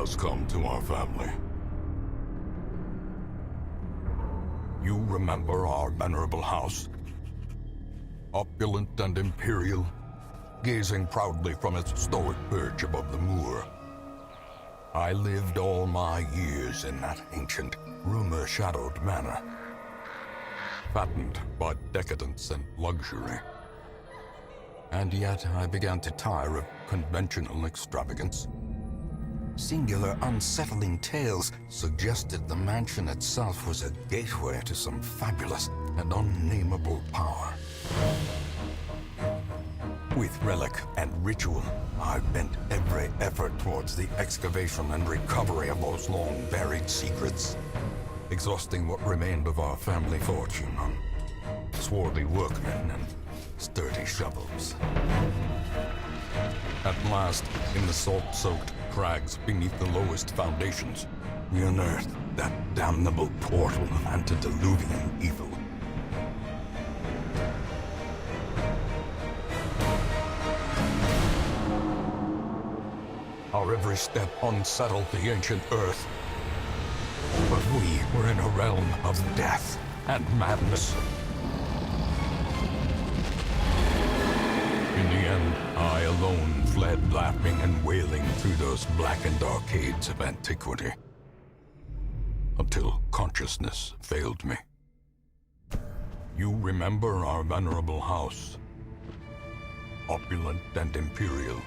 has come to our family. You remember our venerable house? Opulent and imperial, gazing proudly from its stoic perch above the moor. I lived all my years in that ancient, rumor-shadowed manor, fattened by decadence and luxury. And yet I began to tire of conventional extravagance. Singular, unsettling tales suggested the mansion itself was a gateway to some fabulous and unnameable power. With relic and ritual, I bent every effort towards the excavation and recovery of those long-buried secrets, exhausting what remained of our family fortune on swarthy workmen and sturdy shovels. At last, in the salt-soaked crags beneath the lowest foundations, we unearthed that damnable portal of antediluvian evil. Our every step unsettled the ancient earth. But we were in a realm of death and madness. In the end, I alone fled laughing and wailing through those blackened arcades of antiquity, until consciousness failed me. You remember our venerable house, opulent and imperial.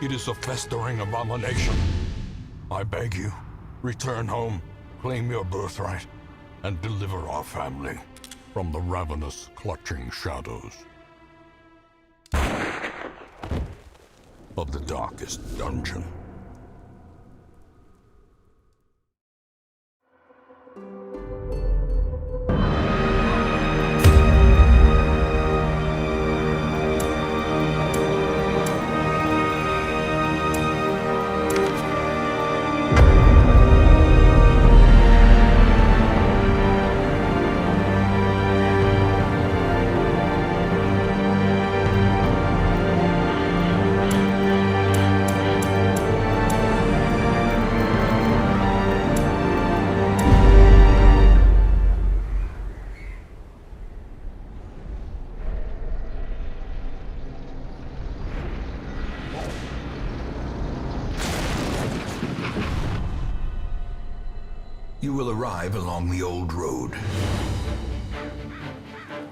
It is a festering abomination. I beg you, return home, claim your birthright, and deliver our family from the ravenous, clutching shadows of the darkest dungeon. You will arrive along the old road.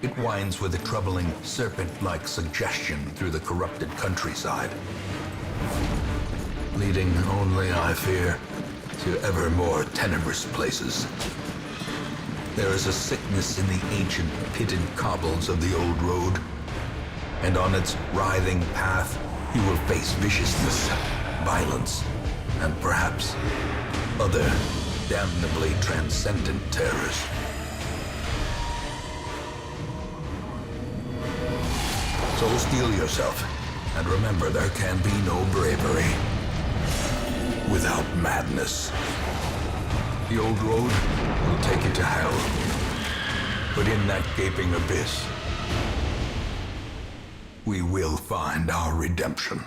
It winds with a troubling, serpent-like suggestion through the corrupted countryside, leading only, I fear, to ever more tenebrous places. There is a sickness in the ancient, pitted cobbles of the old road, and on its writhing path, you will face viciousness, violence, and perhaps other damnably transcendent terrors. So steel yourself, and remember there can be no bravery without madness. The old road will take you to hell, but in that gaping abyss, we will find our redemption.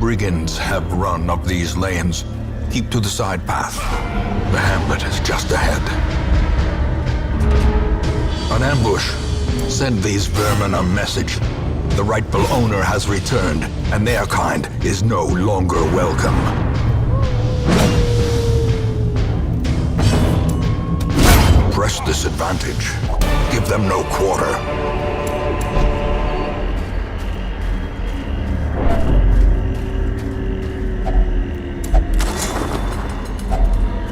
Brigands have run up these lanes. Keep to the side path. The hamlet is just ahead. An ambush. Send these vermin a message. The rightful owner has returned, and their kind is no longer welcome. Press this advantage. Give them no quarter.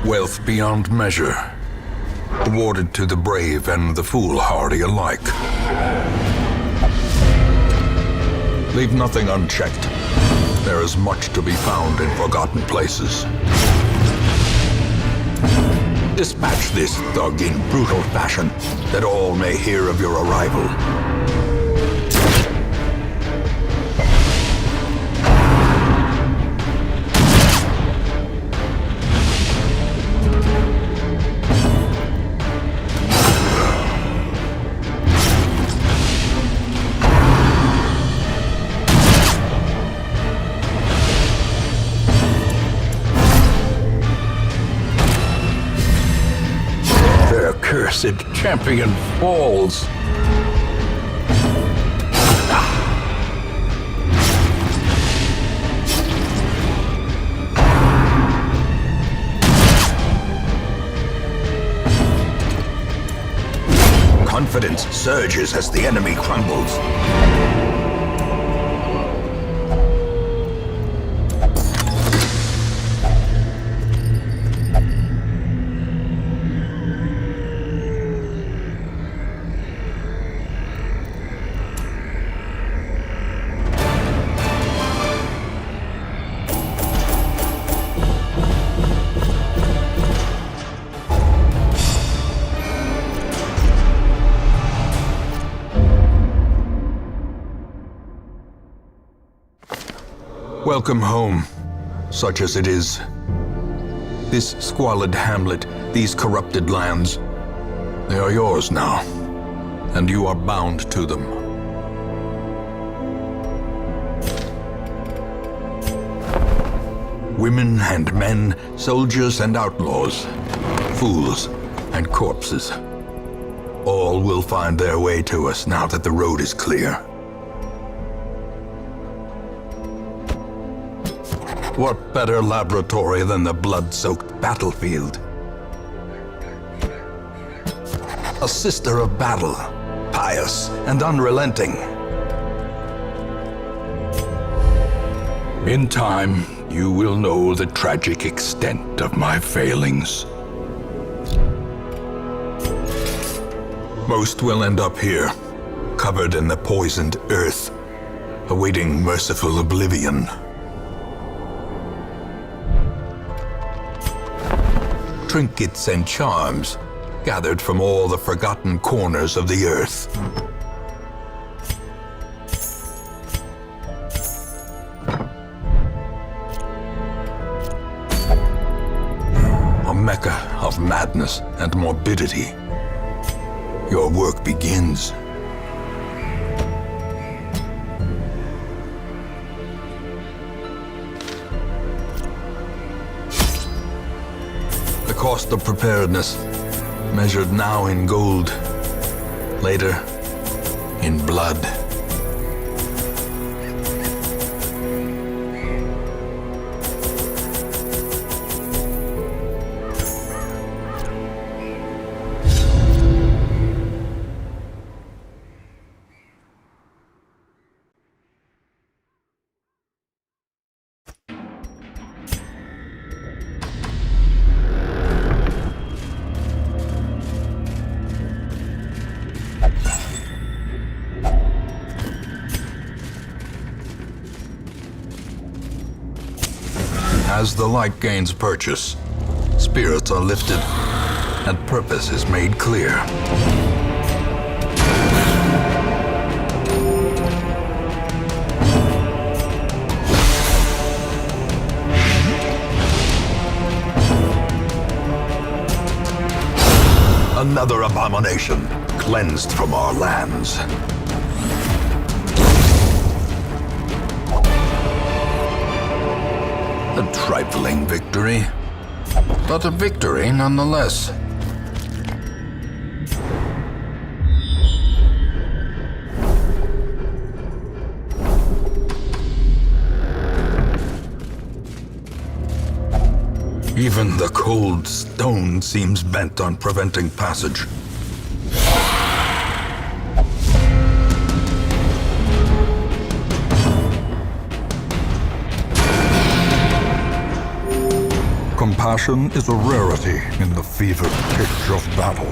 Wealth beyond measure, awarded to the brave and the foolhardy alike. Leave nothing unchecked. There is much to be found in forgotten places. Dispatch this thug in brutal fashion, that all may hear of your arrival. Cursed champion falls. Confidence surges as the enemy crumbles. Welcome home, such as it is. This squalid hamlet, these corrupted lands, they are yours now, and you are bound to them. Women and men, soldiers and outlaws, fools and corpses, all will find their way to us now that the road is clear. What better laboratory than the blood-soaked battlefield? A sister of battle, pious and unrelenting. In time, you will know the tragic extent of my failings. Most will end up here, covered in the poisoned earth, awaiting merciful oblivion. Trinkets and charms, gathered from all the forgotten corners of the earth. A mecca of madness and morbidity. Your work begins. The cost of preparedness, measured now in gold, later in blood. As the light gains purchase, spirits are lifted, and purpose is made clear. Another abomination cleansed from our lands. A trifling victory, but a victory nonetheless. Even the cold stone seems bent on preventing passage. Compassion is a rarity in the fevered pitch of battle.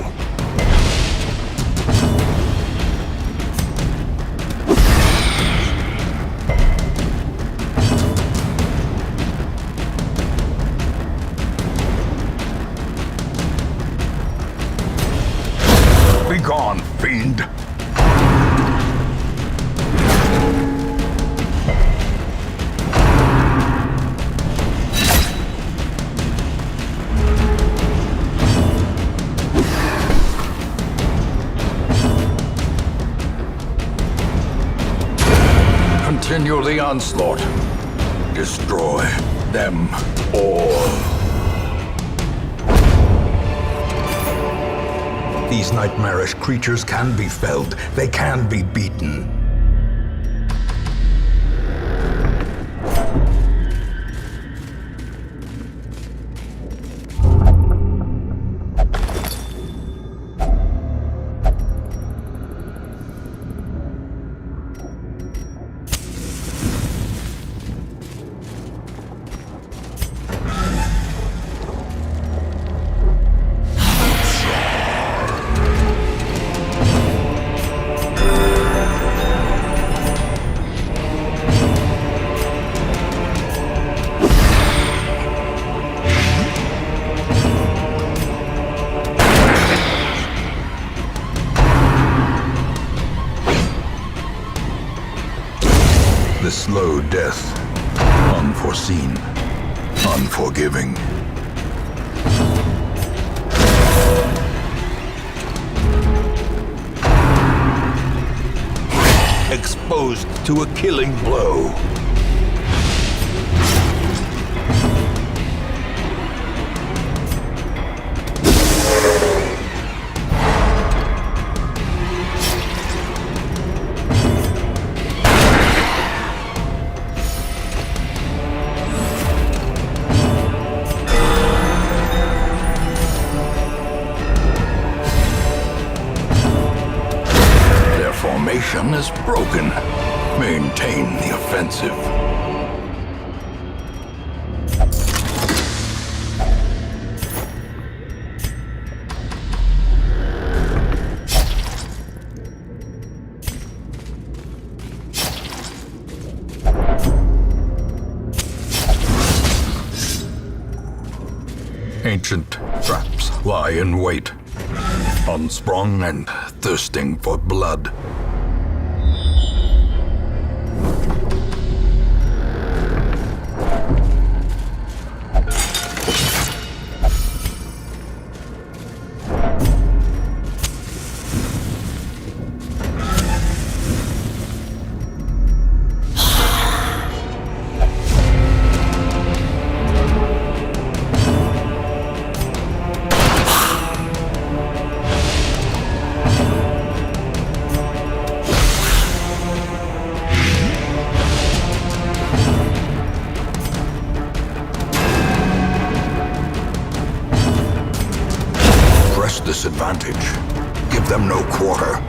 fiend! Continue the onslaught. Destroy them all. These nightmarish creatures can be felled. They can be beaten. The slow death, unforeseen, unforgiving. Exposed to a killing blow. Formation is broken. Maintain the offensive. Ancient traps lie in wait, unsprung and thirsting for blood. Disadvantage. Give them no quarter.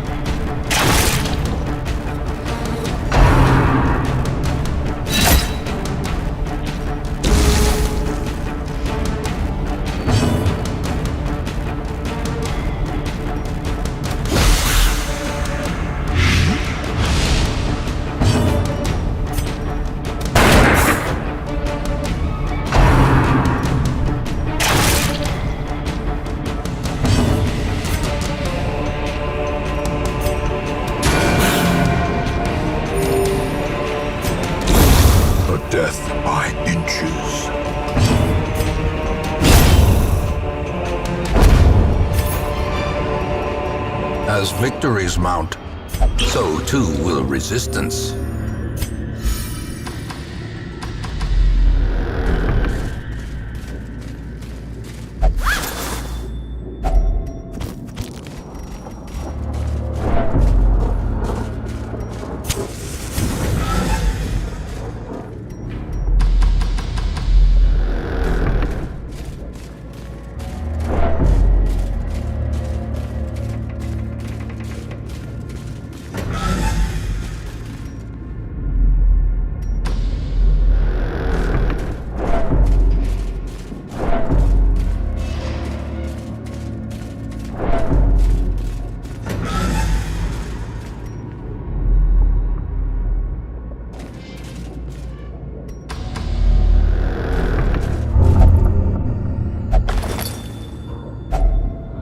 Death by inches. As victories mount, so too will resistance.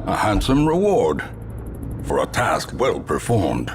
A handsome reward for a task well performed.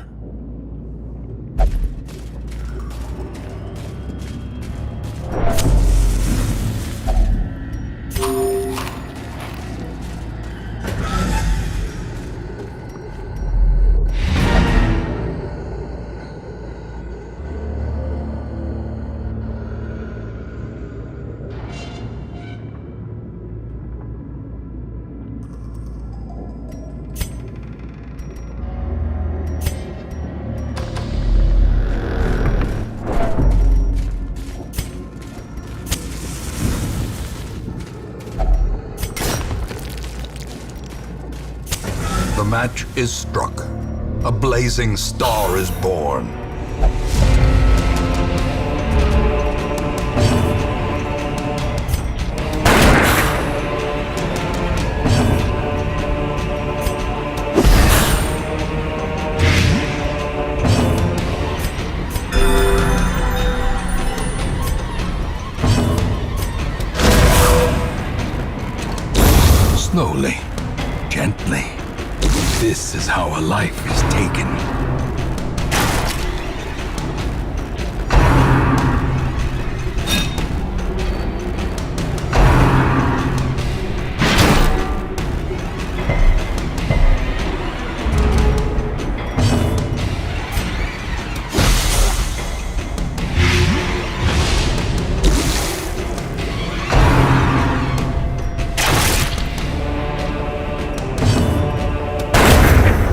The match is struck. A blazing star is born. Slowly, gently. This is how a life is taken.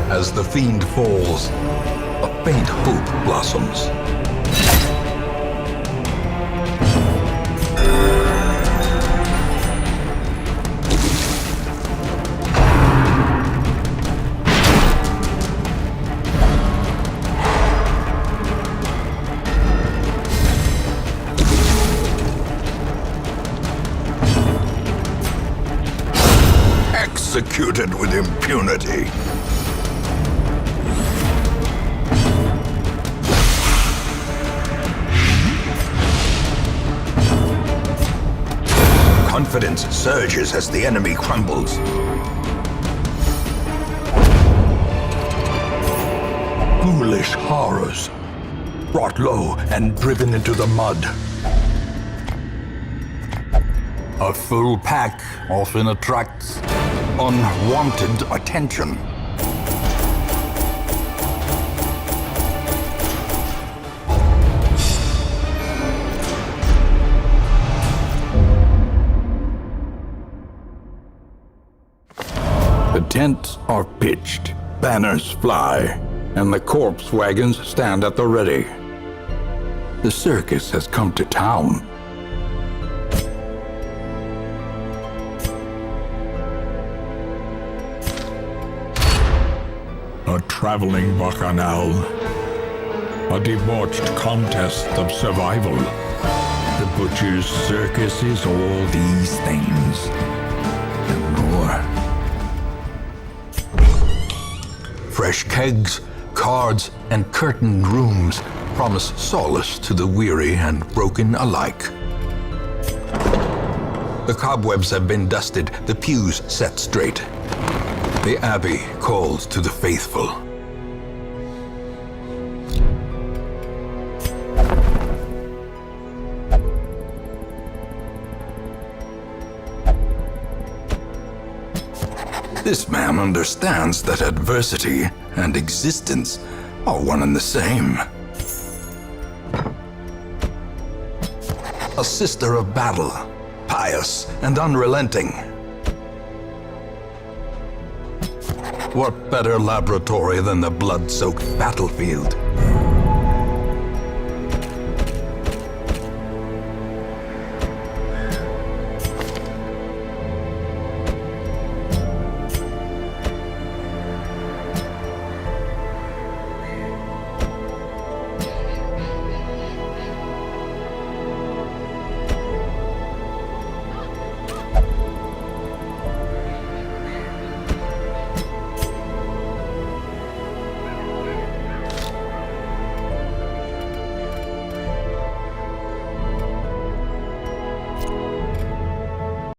As the fiend falls, a faint hope blossoms. Executed with impunity. Confidence surges as the enemy crumbles. Foolish horrors, brought low and driven into the mud. A full pack often attracts unwanted attention. The tents are pitched, banners fly, and the corpse wagons stand at the ready. The circus has come to town. A traveling bacchanal. A debauched contest of survival. The butcher's circus is all these things and more. Fresh kegs, cards, and curtained rooms promise solace to the weary and broken alike. The cobwebs have been dusted, the pews set straight. The abbey calls to the faithful. This man understands that adversity and existence are one and the same. A sister of battle, pious and unrelenting. What better laboratory than the blood-soaked battlefield?